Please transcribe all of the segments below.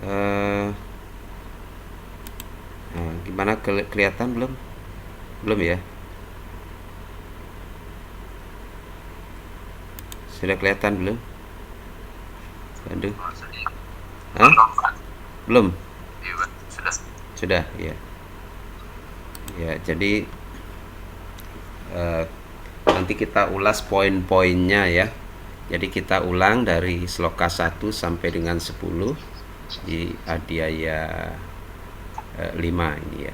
Eh, nah, gimana, kelihatan belum? Belum ya? Sudah kelihatan belum? Aduh. Hah? Belum? Sudah, ya. Ya, jadi eh, nanti kita ulas poin-poinnya ya. Jadi kita ulang dari sloka 1 sampai dengan 10 di Adiaya 5 ini ya.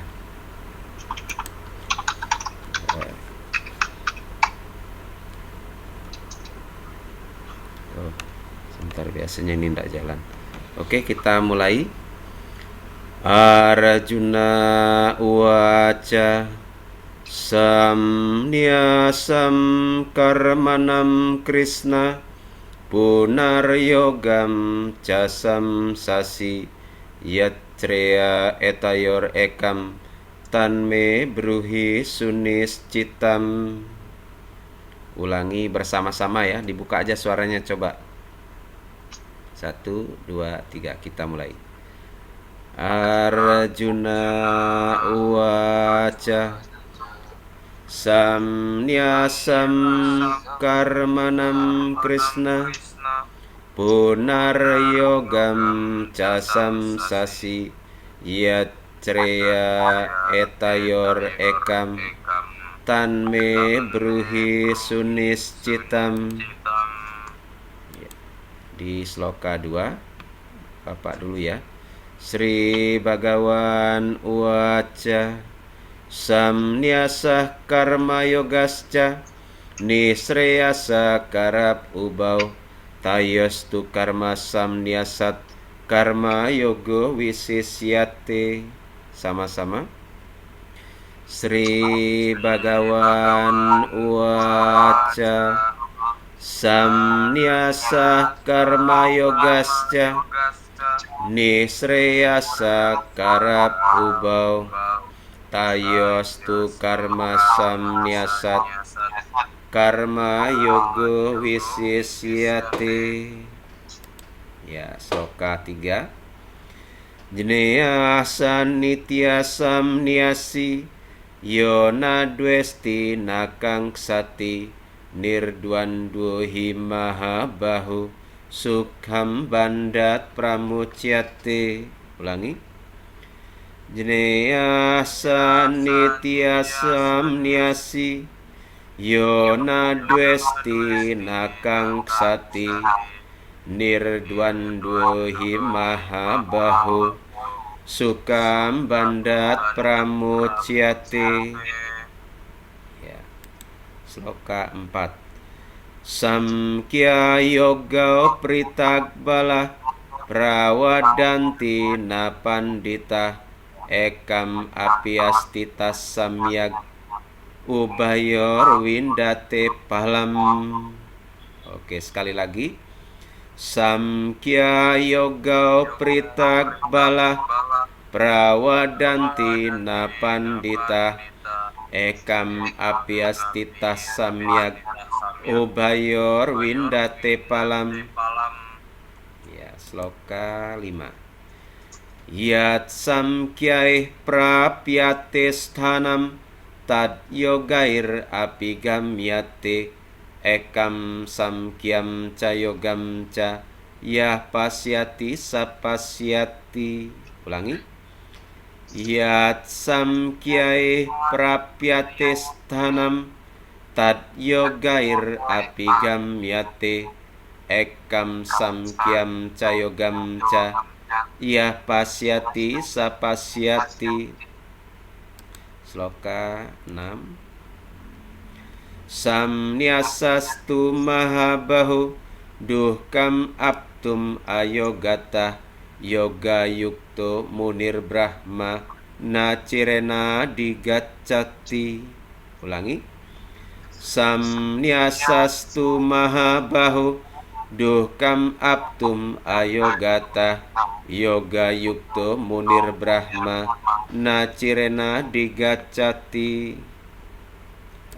Oh, sebentar, biasanya ini tidak jalan. Oke, kita mulai. Arjuna uwaca samnyasam karmanam Krishna punaryogam casam sasi yatreya etayor ekam tanme bruhi sunis citam. Ulangi bersama-sama ya, dibuka aja suaranya coba. 1, 2, 3, kita mulai. Arjuna uwaca samnyasam karmanam Krishna punaryogam casam sasi yatreya etayor ekam tanme bruhi suniscitam. Di sloka 2 Bapak dulu ya. Sri Bhagawan uwaca samnyasah karma yogasca nisreyasa karap ubau tayostu karma samnyasat karma yogo wisisyate. Sama-sama. Sri Bhagawan uwaca samnyasah karma yogasca nisreyasa karap ubau tayostu karma samnyasat karma yogo wisisyate. Ya, sloka 3. Jneyasan nitya samnyasi yona dwesti nakangsati nirdwandu himahabahu sukham bandat pramucyate. Ulangi. Jneya nitya samnyasi yona dwesti nakangsati nirdwandu himahabahu sukham bandat pramucyate. Ya. Sloka 4. Samkhya yoga pritagbala prawadanti napandita ekam apiastitas samyag ubayor windate palam. Oke, sekali lagi. Samkhya yoga pritagbala prawadanti napandita ekam apiastitas samyag ubayor windate palam. Ya, sloka 5. Yat samkhyaih prapyate sthanam tad yogair apigamyate ekam samkhyam ca yogam ca yah pasyati sapasyati. Ulangi. Yat samkhyaih prapyate sthanam tad yogair apigamyate ekam samkhyam ca yogam ca yah pasyati sapasyati. Sloka 6. Samnyasastu mahabahu duhkam aptum ayogata yoga yukto munir brahma nacirena digacati. Ulangi. Samnyasastu mahabahu duhkam aptum ayogata yoga yukto munir brahma nacirena digacati.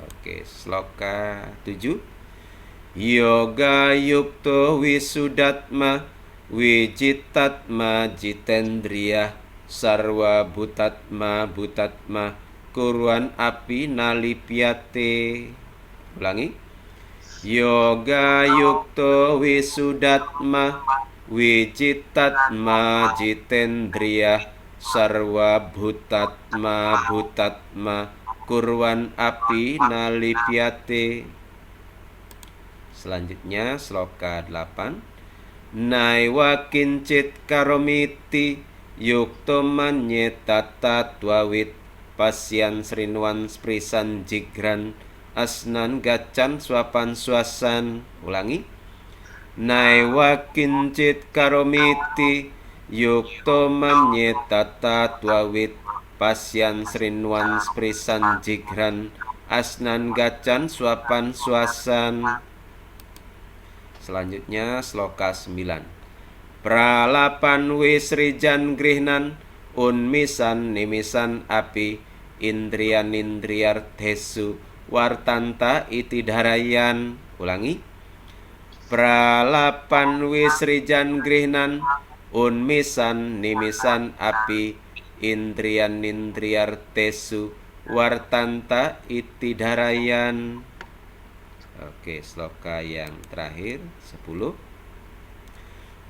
Oke, sloka 7. Yoga yukto wisudatma Wijitatma jitendriya sarwa bhutatma bhutatma kurwan api nalipyate. Ulangi. Yoga yukto wisudatma wijitatma jitendriya sarwa bhutatma bhutatma kurwan api nalipyate. Selanjutnya sloka 8. Naiwa kincit karomiti yukto manyeta tatwawit pasyan srinwan sprisan jigran asnan gacan swapan swasan. Ulangi. Naiwa kincit karomiti yukto manyeta tatwawit pasyan srinwan sprisan jigran asnan gacan swapan swasan. Selanjutnya sloka 9. Pralapan wisrijan grihnan unmisan nimisan api indriyan indriyarthesu wartanta iti dharayan. Ulangi. Pralapan wisrijan grihnan unmisan nimisan api indriyan indriyarthesu wartanta iti dharayan. Oke, sloka yang terakhir 10.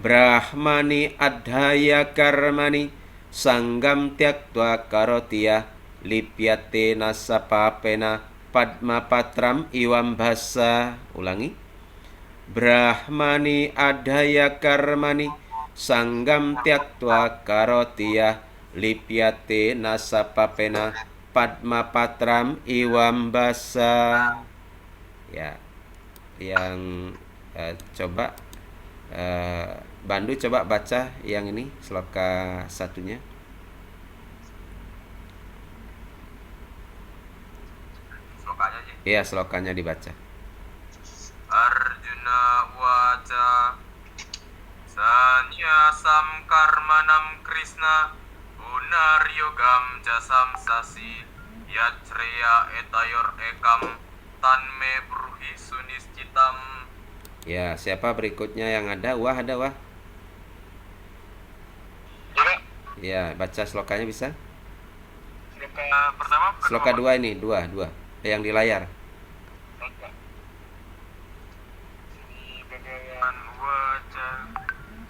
Brahmani adhaya karmani sanggam tyaktva karotya lipyate nasapapena padma patram iwambasa. Ulangi. Brahmani adhaya karmani sanggam tyaktva karotya lipyate nasapapena padma patram iwambasa. Ya, yang coba Bandu coba baca yang ini sloka satunya. Slokanya aja. Iya, slokanya dibaca. Arjuna waca sanyasam karmanam Krishna unaryogam jasam sasi yacreya etayor ekam tanme bruhi suniscitam. Ya, siapa berikutnya yang ada? Wah, ada Wah. Ya, baca slokanya bisa? Sloka pertama Sloka 2 ini, dua yang di layar. Bhagawan waca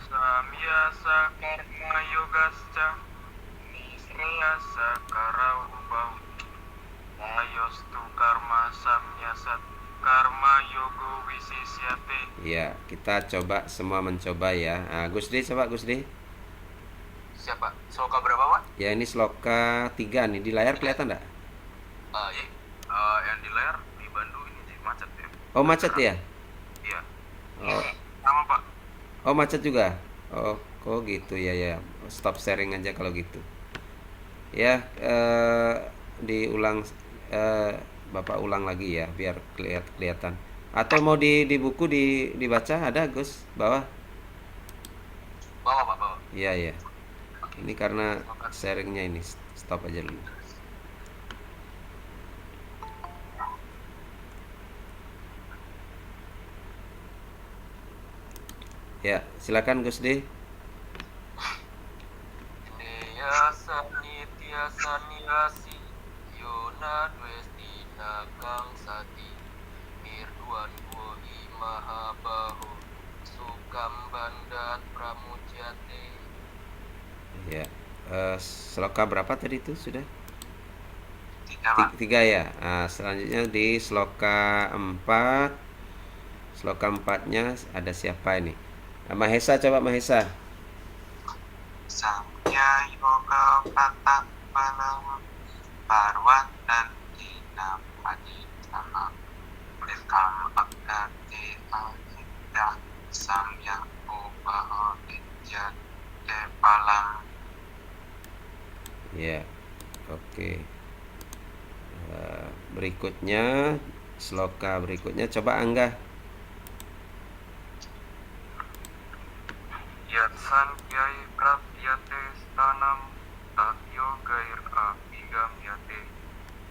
samyasa karma yogasca nisreyasa karaubau ayostu karma samyasat karma yogo wisisyate. Ya, kita coba semua mencoba ya. Nah, Gusdi coba Gusdi. Siapa? Sloka berapa, Pak? Ya, ini sloka 3 nih. Di layar kelihatan enggak? Iya. Yang di layar di Bandung ini sih macet ya. Oh, macet ya? Iya. Oh, Sama, Pak. oh macet juga. Oh, kok gitu ya ya. Stop sharing aja kalau gitu. Ya, diulang Bapak ulang lagi ya biar kelihatan. Atau mau di buku dibaca ada Gus bawah? Bawa, Pak, bawa. Iya ya. Ini karena sharingnya ini stop aja dulu. Ya, silakan Gus D. Niyasa nitya sanyasi yona dwestina kang sati mirduan wohi mahabahu sukam bandat pramusyate. Ya. Sloka berapa tadi itu sudah? 3, Pak. 3 ya. Nah, selanjutnya di sloka 4. Sloka 4-nya ada siapa ini? Mahesa, coba Mahesa. Samya yoga patak palam parwan dan dinapadi sama bekam akdati ajidah samya ubaho idjat palam. Ya, oke. Berikutnya sloka berikutnya coba Angga. Yatsan kyai pratyate stanam tatyo gair apigam yate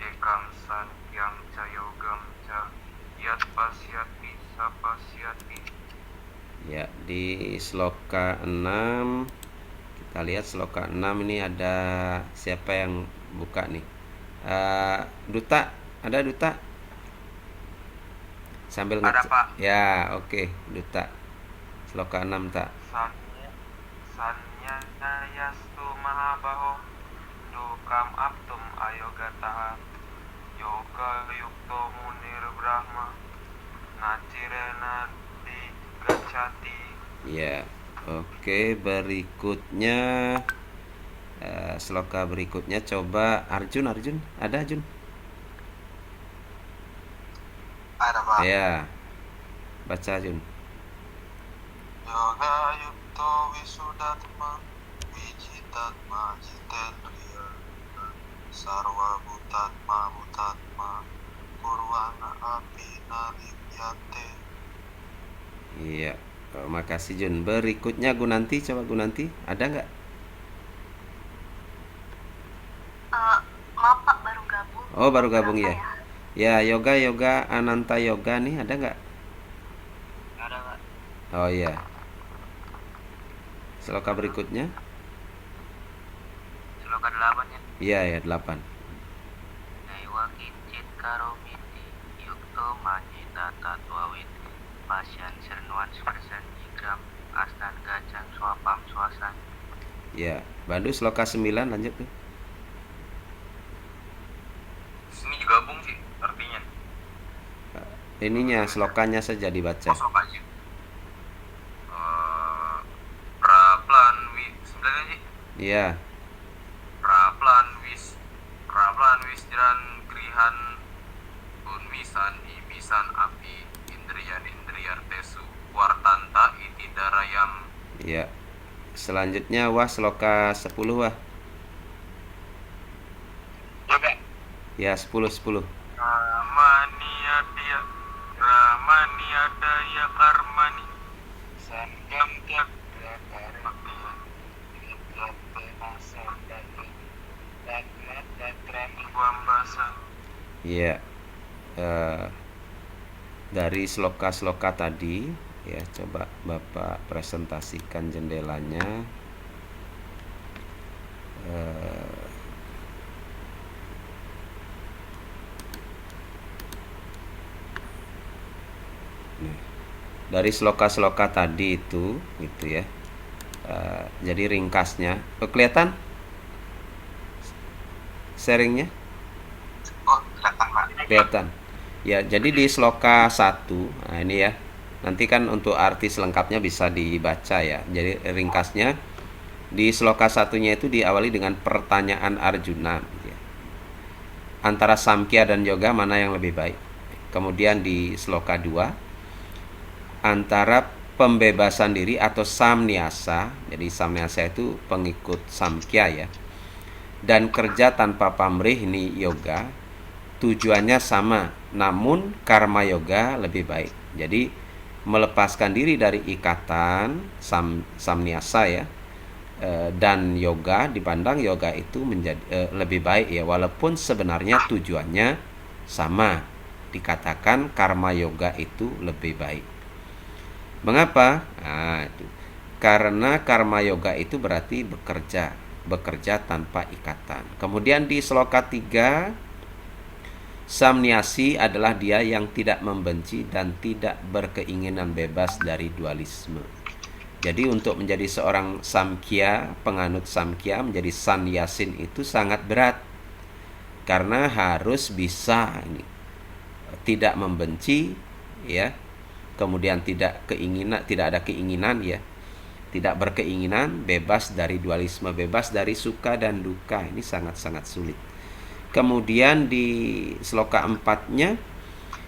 ekam san yang cayogam ca yat pasyati sapasyati. Ya, di sloka 6 kita lihat sloka 6 ini ada siapa yang buka nih? Duta, ada Duta? Sambil Ada ngecek. Pak. Ya, oke, Duta. Sloka 6 tak. Sanya Sanya yastu mahabaho dukam aptum ayogataha yoga yukto munir brahma nachirena di gacati. Ya, oke, berikutnya sloka berikutnya coba Arjun, ada Arjun? Ada Pak. Ya, baca Arjun. Yoga yukto wisudatma wijitatma jitendriya sarwa butatma kurwana api nalibyate. Iya, makasih Jun. Berikutnya Gunanti, coba Gunanti, ada nggak? Maaf Pak, baru gabung. Oh, baru gabung Berapa ya. Ya, yoga Ananta Yoga nih, ada nggak? Ada Pak. Oh iya. Sloka berikutnya? Sloka 8 ya. Iya, ya 8. Naiwa kincit karomiti yukto majita tatwawit pasyan sernuan spersen jikram astan gacang swapam swasan. Ya, Bandu sloka 9 lanjut tuh. Ini juga gabung sih artinya. Ininya slokanya saja dibaca. Sloka aja. Praplan wi sebenarnya sih. Iya. Praplan wisdran grihan unmisan imisan api indriyan tesu wartanta iti darayam. Iya. Selanjutnya wah sloka 10 wah. Oke. Ya, 10. Ramania daya karmani sanggam tiap karmani dan trani wambasa. Iya. Dari sloka-sloka tadi ya, coba Bapak presentasikan jendelanya. Dari sloka-sloka tadi itu gitu ya. Jadi ringkasnya kelihatan sharingnya? Oh, kelihatan Pak. Kelihatan. Ya, jadi di sloka 1, nah ini ya. Nanti kan untuk arti selengkapnya bisa dibaca ya. Jadi ringkasnya di sloka 1-nya itu diawali dengan pertanyaan Arjuna gitu ya. Antara Samkhya dan Yoga mana yang lebih baik? Kemudian di sloka 2 antara pembebasan diri atau samnyasa. Jadi samnyasa itu pengikut Samkhya ya. Dan kerja tanpa pamrih ini yoga. Tujuannya sama, namun karma yoga lebih baik. Jadi melepaskan diri dari ikatan samnyasa ya, dan yoga, dipandang yoga itu menjadi lebih baik ya, walaupun sebenarnya tujuannya sama. Dikatakan karma yoga itu lebih baik. Mengapa? Nah, itu karena karma yoga itu berarti bekerja tanpa ikatan. Kemudian di sloka 3, samnyasi adalah dia yang tidak membenci dan tidak berkeinginan bebas dari dualisme. Jadi untuk menjadi seorang Samkhya, penganut Samkhya, menjadi sannyasin itu sangat berat. Karena harus bisa ini tidak membenci ya. Kemudian tidak ada keinginan ya. Tidak berkeinginan, bebas dari dualisme, bebas dari suka dan duka. Ini sangat-sangat sulit. Kemudian di sloka 4-nya,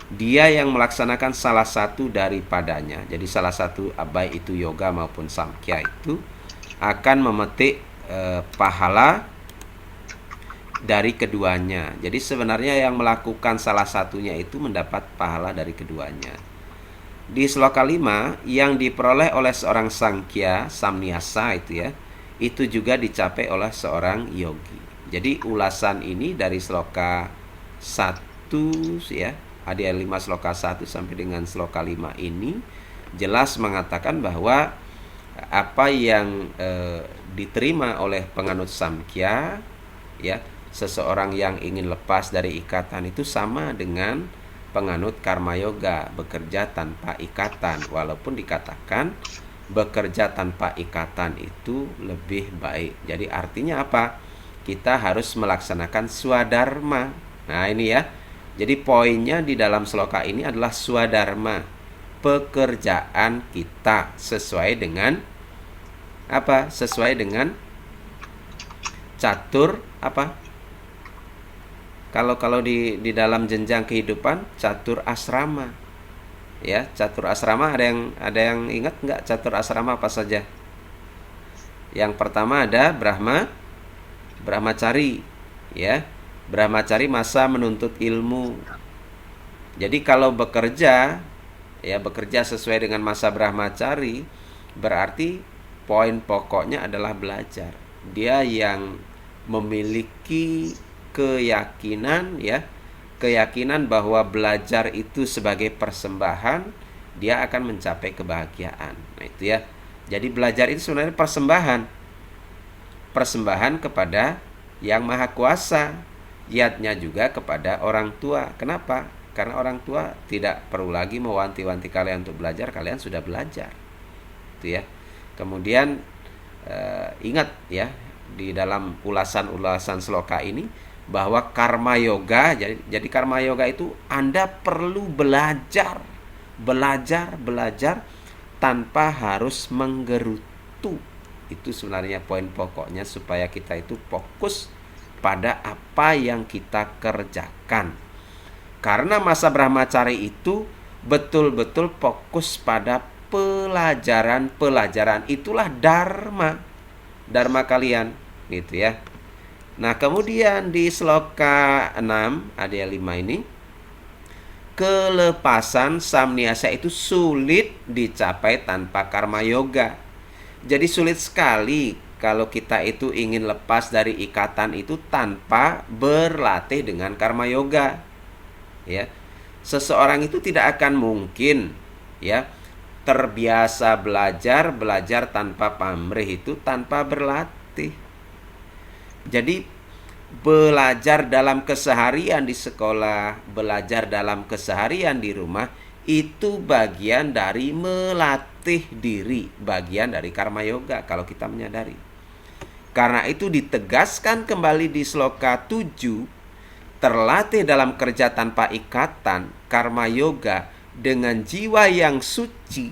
dia yang melaksanakan salah satu daripadanya. Jadi salah satu, baik itu yoga maupun samkhya, itu akan memetik pahala dari keduanya. Jadi sebenarnya yang melakukan salah satunya itu mendapat pahala dari keduanya. Di sloka 5, yang diperoleh oleh seorang Samkhya, samnyasa itu ya, itu juga dicapai oleh seorang yogi. Jadi ulasan ini dari sloka 1 ya, ada 5 sloka 1 sampai dengan sloka 5 ini jelas mengatakan bahwa apa yang diterima oleh penganut Samkhya, ya, seseorang yang ingin lepas dari ikatan itu sama dengan penganut Karma Yoga, bekerja tanpa ikatan, walaupun dikatakan bekerja tanpa ikatan itu lebih baik. Jadi artinya apa? Kita harus melaksanakan swadharma. Nah, ini ya. Jadi poinnya di dalam sloka ini adalah swadharma. Pekerjaan kita sesuai dengan apa? Sesuai dengan catur apa? Kalau di dalam jenjang kehidupan catur asrama. Ya, catur asrama ada yang ingat nggak catur asrama apa saja? Yang pertama ada Brahmacari, ya. Brahmacari masa menuntut ilmu. Jadi kalau bekerja, ya, bekerja sesuai dengan masa Brahmacari, berarti poin pokoknya adalah belajar. Dia yang memiliki keyakinan, ya, keyakinan bahwa belajar itu sebagai persembahan, dia akan mencapai kebahagiaan. Nah, itu ya. Jadi belajar itu sebenarnya persembahan kepada Yang Maha Kuasa, yatnya juga kepada orang tua. Kenapa? Karena orang tua tidak perlu lagi mewanti-wanti kalian untuk belajar, kalian sudah belajar. Itu ya. Kemudian ingat ya, di dalam ulasan-ulasan sloka ini bahwa karma yoga, jadi karma yoga itu Anda perlu belajar tanpa harus menggerutu. Itu sebenarnya poin pokoknya, supaya kita itu fokus pada apa yang kita kerjakan. Karena masa Brahmacari itu betul-betul fokus pada pelajaran itulah dharma kalian, gitu ya. Nah, kemudian di sloka 6 ada 5 ini, kelepasan samniasa itu sulit dicapai tanpa karma yoga. Jadi sulit sekali kalau kita itu ingin lepas dari ikatan itu tanpa berlatih dengan karma yoga. Ya. Seseorang itu tidak akan mungkin, ya, terbiasa belajar tanpa pamrih itu tanpa berlatih. Jadi belajar dalam keseharian di sekolah, belajar dalam keseharian di rumah, itu bagian dari melatih diri, bagian dari karma yoga kalau kita menyadari. Karena itu ditegaskan kembali di sloka 7, terlatih dalam kerja tanpa ikatan, karma yoga dengan jiwa yang suci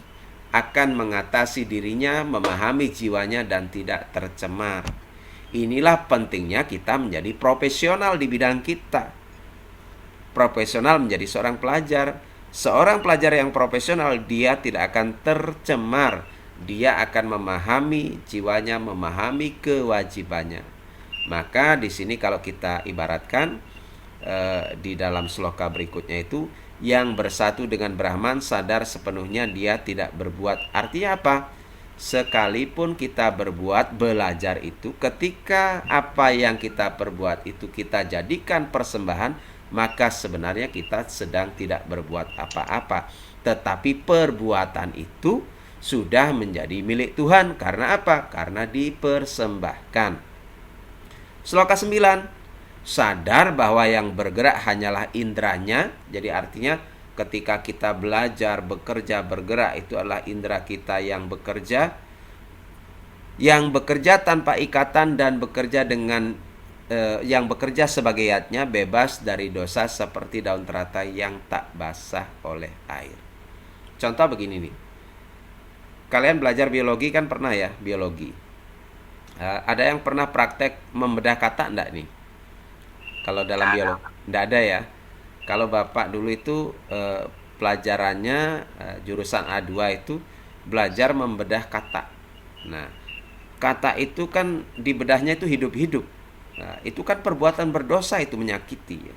akan mengatasi dirinya, memahami jiwanya dan tidak tercemar. Inilah pentingnya kita menjadi profesional di bidang kita. Profesional menjadi seorang pelajar. Seorang pelajar yang profesional, dia tidak akan tercemar. Dia akan memahami jiwanya, memahami kewajibannya. Maka di sini kalau kita ibaratkan di dalam sloka berikutnya itu, yang bersatu dengan Brahman sadar sepenuhnya dia tidak berbuat. Artinya apa? Sekalipun kita berbuat, belajar itu, ketika apa yang kita perbuat itu kita jadikan persembahan, maka sebenarnya kita sedang tidak berbuat apa-apa. Tetapi perbuatan itu sudah menjadi milik Tuhan. Karena apa? Karena dipersembahkan. Sloka 9, sadar bahwa yang bergerak hanyalah indranya. Jadi artinya ketika kita belajar, bekerja, bergerak, itu adalah indera kita yang bekerja. Yang bekerja tanpa ikatan dan bekerja dengan yang bekerja sebagai yatnya bebas dari dosa seperti daun teratai yang tak basah oleh air. Contoh begini nih. Kalian belajar biologi kan pernah ya, biologi. Ada yang pernah praktek membedah kata enggak nih? Kalau dalam biologi enggak ada ya. Kalau Bapak dulu itu pelajarannya jurusan A2 itu belajar membedah kata. Nah, kata itu kan dibedahnya itu hidup-hidup. Nah, itu kan perbuatan berdosa, itu menyakiti ya.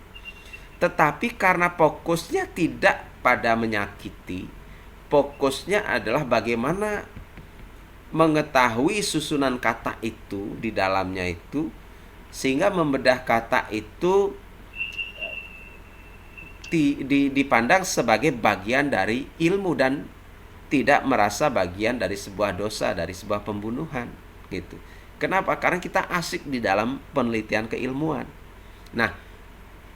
Tetapi karena fokusnya tidak pada menyakiti, fokusnya adalah bagaimana mengetahui susunan kata itu di dalamnya itu, sehingga membedah kata itu dipandang sebagai bagian dari ilmu dan tidak merasa bagian dari sebuah dosa, dari sebuah pembunuhan gitu. Kenapa? Karena kita asik di dalam penelitian keilmuan. Nah,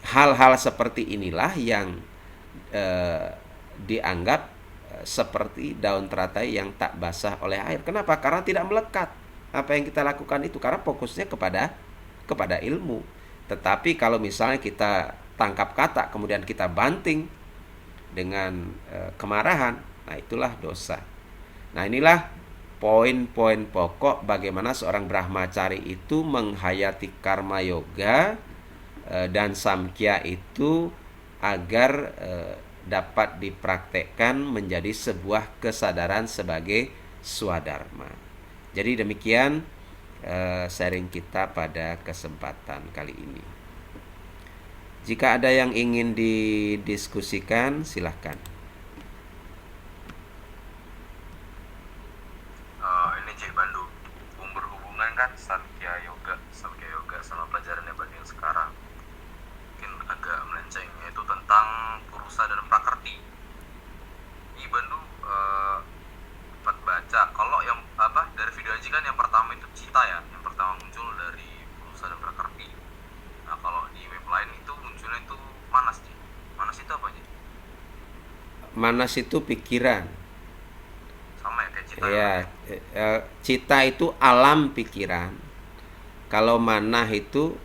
hal-hal seperti inilah yang dianggap seperti daun teratai yang tak basah oleh air. Kenapa? Karena tidak melekat. Apa yang kita lakukan itu karena fokusnya kepada ilmu. Tetapi kalau misalnya kita tangkap kata kemudian kita banting dengan kemarahan, nah itulah dosa. Nah, inilah poin-poin pokok bagaimana seorang brahmacari itu menghayati karma yoga dan samkhya itu agar dapat dipraktekkan menjadi sebuah kesadaran sebagai swadharma. Jadi demikian sharing kita pada kesempatan kali ini. Jika ada yang ingin didiskusikan, silahkan. Ini Cik Bandu, berhubungan kan Samkhya Yoga sama pelajaran yang Bandu yang sekarang. Mungkin agak melenceng, yaitu tentang Purusa dan Prakrti. Ini Bandu dapat baca kalau yang dari video Aji kan yang pertama itu Cita ya, yang pertama muncul dari Purusa dan Prakrti. Nah, kalau di web lain itu munculnya itu Manas, Ji. Manas itu apa, Ji? Manas itu pikiran. Sama ya kayak Cita Ya, ya? cita itu alam pikiran. Kalau manah itu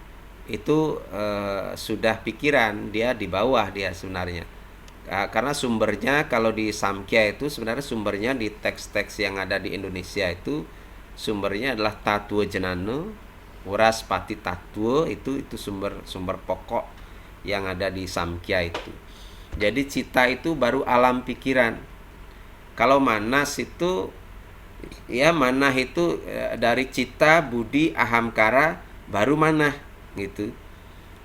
sudah pikiran, dia di bawah dia sebenarnya. Karena sumbernya kalau di Samkhya itu sebenarnya sumbernya di teks-teks yang ada di Indonesia itu sumbernya adalah Tattwa Jenana, Uraspati Tattwa itu sumber pokok yang ada di Samkhya itu. Jadi cita itu baru alam pikiran. Kalau manas itu ya manah itu dari cita, budi, ahamkara baru manah gitu.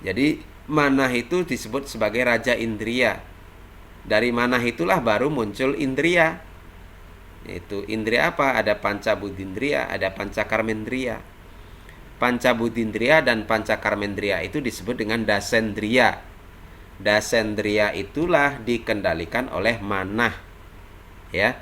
Jadi manah itu disebut sebagai raja indria. Dari manah itulah baru muncul indria. Itu indria apa? Ada panca budindria, ada panca karmendria. Panca budindria dan panca karmendria itu disebut dengan dasendria. Dasendria itulah dikendalikan oleh manah. Ya.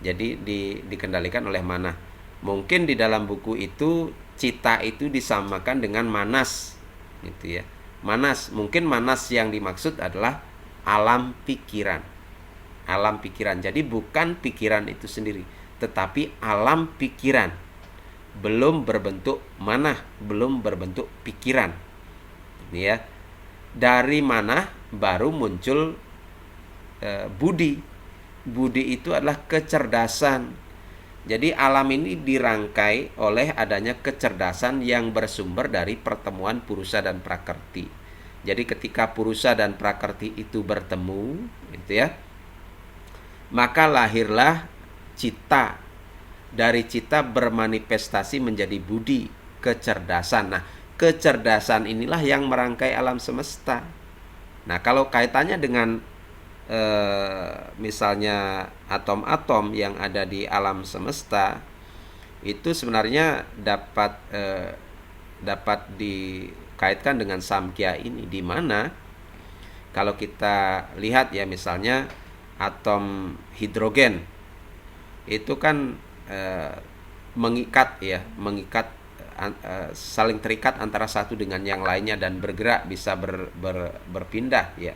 Jadi dikendalikan oleh manah. Mungkin di dalam buku itu cita itu disamakan dengan manas gitu ya. Manas, mungkin manas yang dimaksud adalah alam pikiran. Alam pikiran. Jadi bukan pikiran itu sendiri, tetapi alam pikiran. Belum berbentuk manah, belum berbentuk pikiran. Ini ya. Dari manah baru muncul budi. Budi itu adalah kecerdasan. Jadi alam ini dirangkai oleh adanya kecerdasan yang bersumber dari pertemuan Purusa dan Prakrti. Jadi ketika Purusa dan Prakrti itu bertemu, gitu ya, maka lahirlah cita. Dari cita bermanifestasi menjadi budi, kecerdasan. Nah, kecerdasan inilah yang merangkai alam semesta. Nah, kalau kaitannya dengan misalnya atom-atom yang ada di alam semesta, itu sebenarnya dapat dikaitkan dengan Samkhya ini, di mana kalau kita lihat ya misalnya atom hidrogen itu kan mengikat saling terikat antara satu dengan yang lainnya dan bergerak, bisa berpindah ya.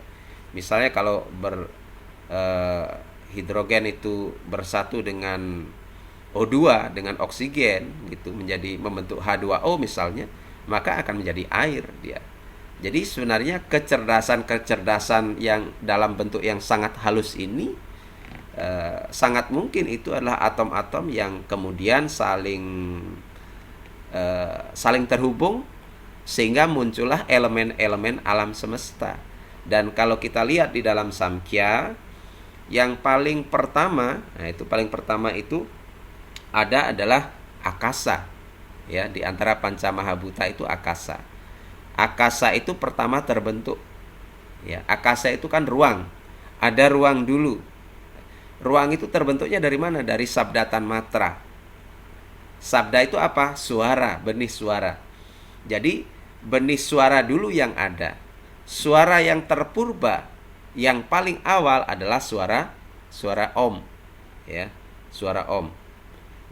Misalnya kalau hidrogen itu bersatu dengan O2 dengan oksigen gitu membentuk H2O misalnya, maka akan menjadi air dia. Jadi sebenarnya kecerdasan yang dalam bentuk yang sangat halus ini sangat mungkin itu adalah atom-atom yang kemudian saling terhubung sehingga muncullah elemen-elemen alam semesta. Dan kalau kita lihat di dalam Samkhya, yang paling pertama itu adalah akasa. Ya, di antara panca mahabhuta itu akasa. Akasa itu pertama terbentuk. Ya, akasa itu kan ruang. Ada ruang dulu. Ruang itu terbentuknya dari mana? Dari sabda tanmatra. Sabda itu apa? Suara, benih suara. Jadi benih suara dulu yang ada. Suara yang terpurba yang paling awal adalah suara Om. ya, suara om.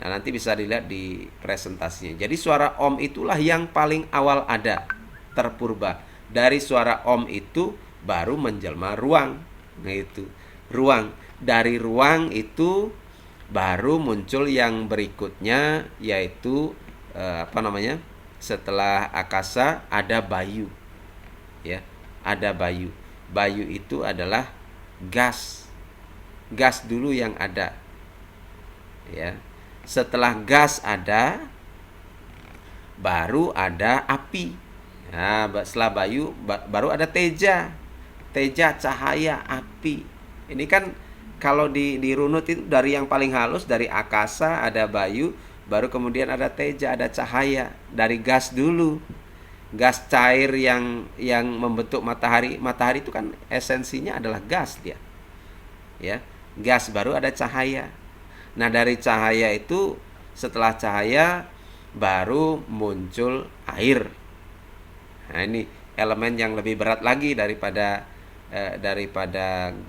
Nah, nanti bisa dilihat di presentasinya. Jadi suara om itulah yang paling awal ada, terpurba. Dari suara om itu baru menjelma ruang. Nah, itu ruang. Dari ruang itu baru muncul yang berikutnya, yaitu apa namanya? Setelah akasa ada bayu. Ya, ada bayu. Bayu itu adalah gas. Gas dulu yang ada. Ya. Setelah gas ada, baru ada api. Nah, setelah bayu baru ada teja. Teja, cahaya, api. Ini kan kalau dirunut itu dari yang paling halus, dari akasa ada bayu, baru kemudian ada teja, ada cahaya. Dari gas dulu. Gas cair yang membentuk matahari. Matahari itu kan esensinya adalah gas dia. Ya. Gas baru ada cahaya. Nah, dari cahaya itu, setelah cahaya baru muncul air. Nah, ini elemen yang lebih berat lagi daripada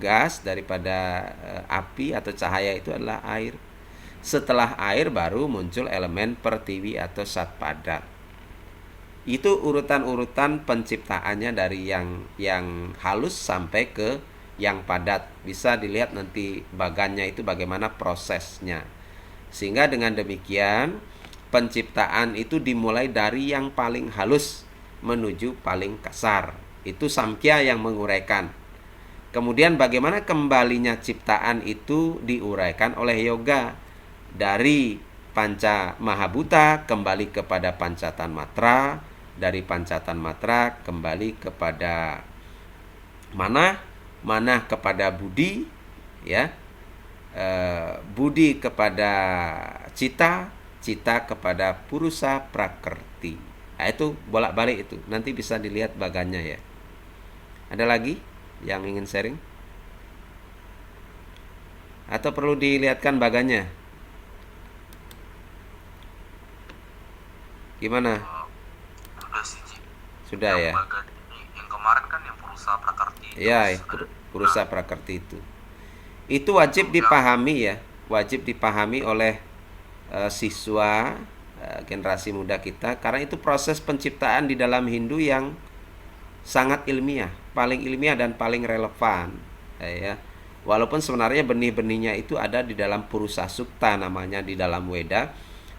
gas, daripada api atau cahaya, itu adalah air. Setelah air baru muncul elemen pertiwi atau zat padat. Itu urutan-urutan penciptaannya dari yang halus sampai ke yang padat. Bisa dilihat nanti bagannya itu bagaimana prosesnya. Sehingga dengan demikian penciptaan itu dimulai dari yang paling halus menuju paling kasar. Itu Samkhya yang menguraikan. Kemudian bagaimana kembalinya ciptaan itu diuraikan oleh yoga. Dari panca mahabhuta kembali kepada pancatan matra, dari pancatan matra kembali kepada manah kepada budi, ya, budi kepada cita, cita kepada purusa prakrti. Nah, itu bolak-balik itu. Nanti bisa dilihat bagannya ya. Ada lagi yang ingin sharing? Atau perlu dilihatkan bagannya? Gimana? Udah sih, Ji. Sudah ya? Bagan ini, yang kemarin kan yang purusa prakarti. Ya, purusa prakrti itu. Itu wajib dipahami ya. Wajib dipahami oleh siswa generasi muda kita, karena itu proses penciptaan di dalam Hindu yang sangat ilmiah, paling ilmiah dan paling relevan, ya. Walaupun sebenarnya benih-benihnya itu ada di dalam Purusa Sukta namanya di dalam Weda,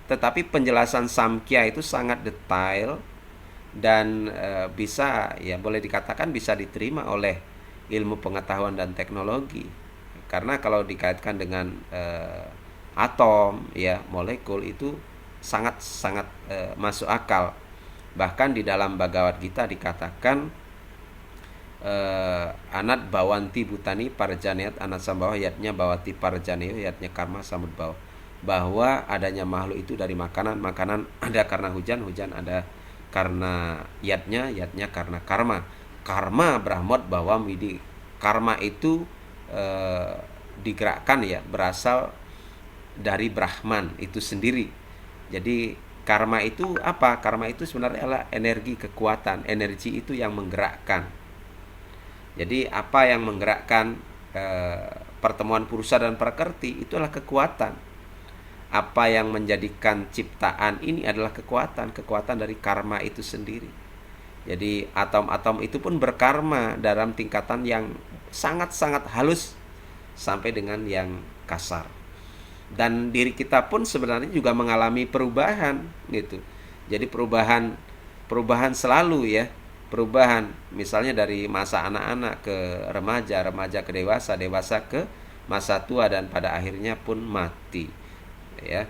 tetapi penjelasan Samkhya itu sangat detail dan bisa, ya boleh dikatakan bisa diterima oleh ilmu pengetahuan dan teknologi. Karena kalau dikaitkan dengan atom, ya molekul, itu sangat masuk akal. Bahkan di dalam Bhagavad Gita dikatakan anat bawanti butani parjaneyat anat sambhawa yatnya bawati parjaneyo yatnya karma samudbhawa, bahwa adanya makhluk itu dari makanan ada karena hujan ada karena yatnya karena karma brahmot bawam widi. Karma itu digerakkan, ya, berasal dari Brahman itu sendiri. Jadi karma itu apa? Karma itu sebenarnya adalah energi kekuatan. Energi itu yang menggerakkan. Jadi apa yang menggerakkan pertemuan purusa dan prakrti itu adalah kekuatan. Apa yang menjadikan ciptaan ini adalah kekuatan dari karma itu sendiri. Jadi atom-atom itu pun berkarma dalam tingkatan yang sangat-sangat halus sampai dengan yang kasar. Dan diri kita pun sebenarnya juga mengalami perubahan gitu. Jadi perubahan selalu, ya. Perubahan misalnya dari masa anak-anak ke remaja ke dewasa ke masa tua, dan pada akhirnya pun mati, ya.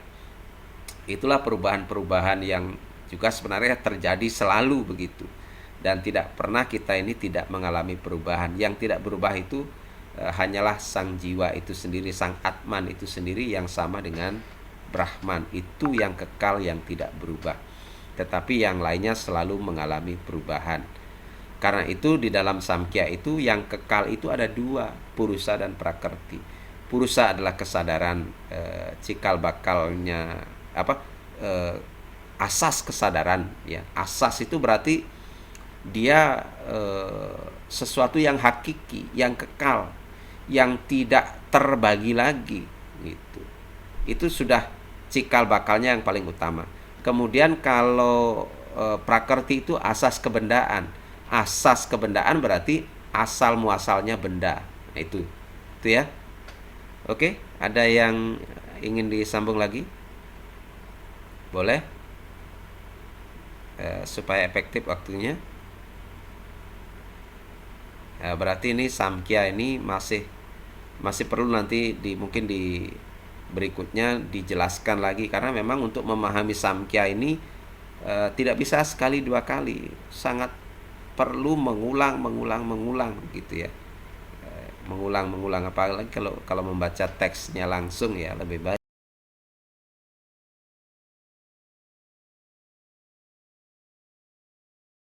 Itulah perubahan-perubahan yang juga sebenarnya terjadi selalu begitu. Dan tidak pernah kita ini tidak mengalami perubahan. Yang tidak berubah itu hanyalah sang jiwa itu sendiri, sang Atman itu sendiri yang sama dengan Brahman. Itu yang kekal, yang tidak berubah. Tetapi yang lainnya selalu mengalami perubahan. Karena itu di dalam Samkhya itu yang kekal itu ada dua, Purusa dan Prakrti. Purusa adalah kesadaran cikal bakalnya asas kesadaran, ya. Asas itu berarti dia sesuatu yang hakiki, yang kekal, yang tidak terbagi lagi, gitu. Itu sudah cikal bakalnya yang paling utama. Kemudian kalau prakerti itu asas kebendaan. Asas kebendaan berarti asal muasalnya benda. Nah, itu ya. Oke, ada yang ingin disambung lagi? Boleh? Supaya efektif waktunya. Berarti ini samkhya ini masih perlu nanti mungkin di berikutnya dijelaskan lagi, karena memang untuk memahami samkhya ini tidak bisa sekali dua kali, sangat perlu mengulang gitu ya. Mengulang apalagi kalau membaca teksnya langsung ya lebih baik.